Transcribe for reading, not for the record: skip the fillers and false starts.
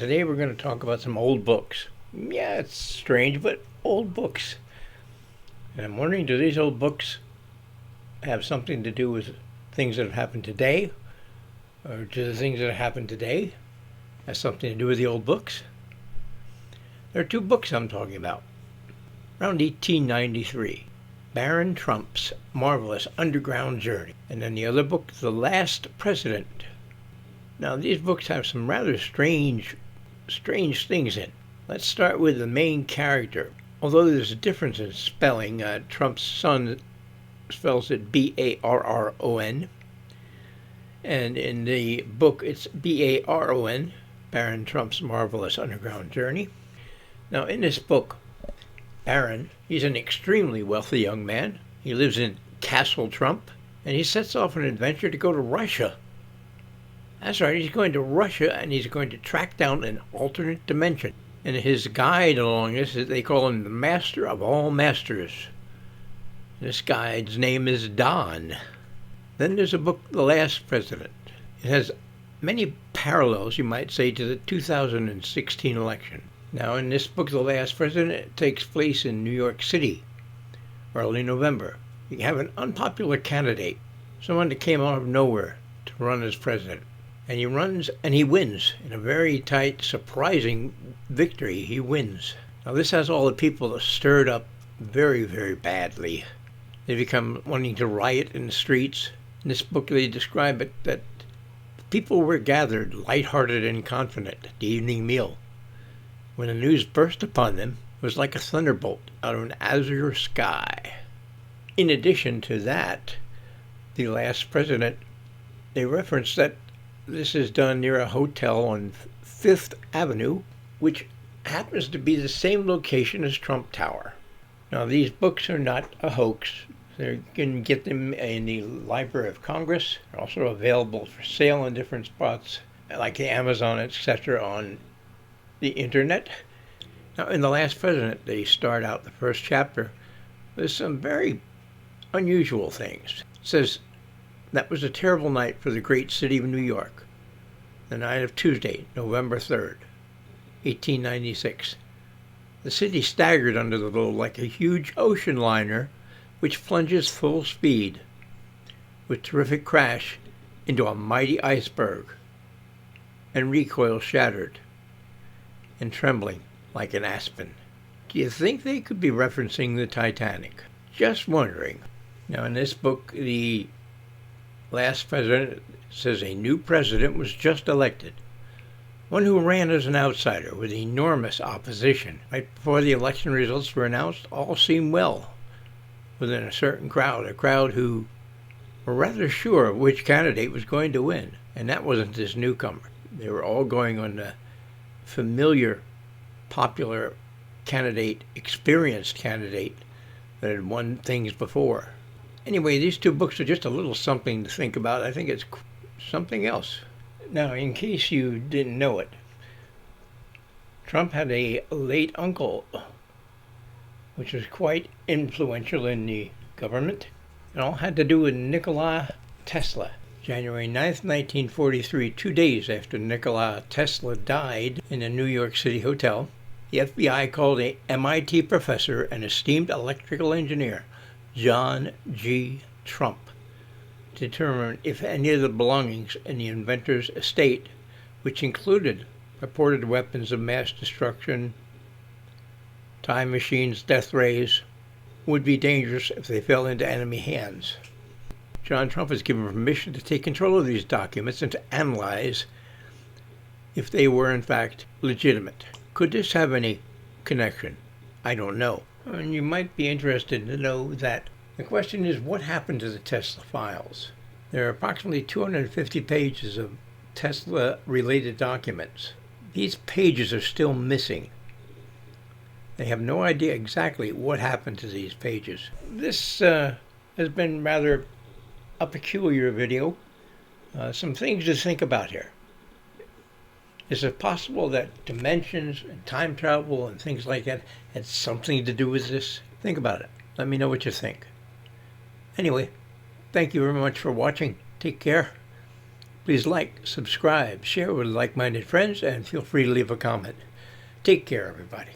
today we're going to talk about some old books. Yeah, it's strange, but old books. And I'm wondering, do these old books have something to do with things that have happened today? Or do the things that have happened today have something to do with the old books? There are two books I'm talking about. Around 1893, Baron Trump's Marvelous Underground Journey. And then the other book, The Last President. Now, these books have some rather strange things in. Let's start with the main character. Although there's a difference in spelling, Trump's son spells it B-A-R-R-O-N. And in the book, it's B-A-R-O-N, Baron Trump's Marvelous Underground Journey. Now, in this book, Baron, he's an extremely wealthy young man. He lives in Castle Trump, and he sets off on an adventure to go to Russia. That's right, he's going to Russia, and he's going to track down an alternate dimension. And his guide along this, they call him the Master of all Masters. This guide's name is Don. Then there's a book, The Last President. It has many parallels, you might say, to the 2016 election. Now, in this book, The Last President, it takes place in New York City, early November. You have an unpopular candidate, someone that came out of nowhere to run as president. And he runs and he wins in a very tight, surprising victory. He wins. Now, this has all the people stirred up very, very badly. They become wanting to riot in the streets. In this book, they describe it that people were gathered, lighthearted and confident, at the evening meal. When the news burst upon them, it was like a thunderbolt out of an azure sky. In addition to that, The Last President, they reference that this is done near a hotel on 5th Avenue, which happens to be the same location as Trump Tower. Now, these books are not a hoax. You can get them in the Library of Congress. They're also available for sale in different spots, like Amazon, etc., on the internet. Now, in The Last President, they start out the first chapter with some very unusual things. It says, that was a terrible night for the great city of New York. The night of Tuesday, November 3rd, 1896. The city staggered under the blow like a huge ocean liner which plunges full speed with terrific crash into a mighty iceberg and recoil shattered and trembling like an aspen. Do you think they could be referencing the Titanic? Just wondering. Now, in this book, The Last President says a new president was just elected, one who ran as an outsider with enormous opposition. Right before the election results were announced, all seemed well within a certain crowd, a crowd who were rather sure of which candidate was going to win, and that wasn't this newcomer. They were all going on the familiar, popular candidate, experienced candidate that had won things before. Anyway, these two books are just a little something to think about. I think it's something else. Now, in case you didn't know it, Trump had a late uncle, which was quite influential in the government. It all had to do with Nikola Tesla. January 9th, 1943, 2 days after Nikola Tesla died in a New York City hotel, the FBI called a MIT professor and esteemed electrical engineer, John G. Trump, to determine if any of the belongings in the inventor's estate, which included purported weapons of mass destruction, time machines, death rays, would be dangerous if they fell into enemy hands. John Trump was given permission to take control of these documents and to analyze if they were in fact legitimate. Could this have any connection? I don't know. And you might be interested to know that the question is, what happened to the Tesla files? There are approximately 250 pages of Tesla-related documents. These pages are still missing. They have no idea exactly what happened to these pages. This has been rather a peculiar video. Some things to think about here. Is it possible that dimensions and time travel and things like that had something to do with this? Think about it. Let me know what you think. Anyway, thank you very much for watching. Take care. Please like, subscribe, share with like-minded friends, and feel free to leave a comment. Take care, everybody.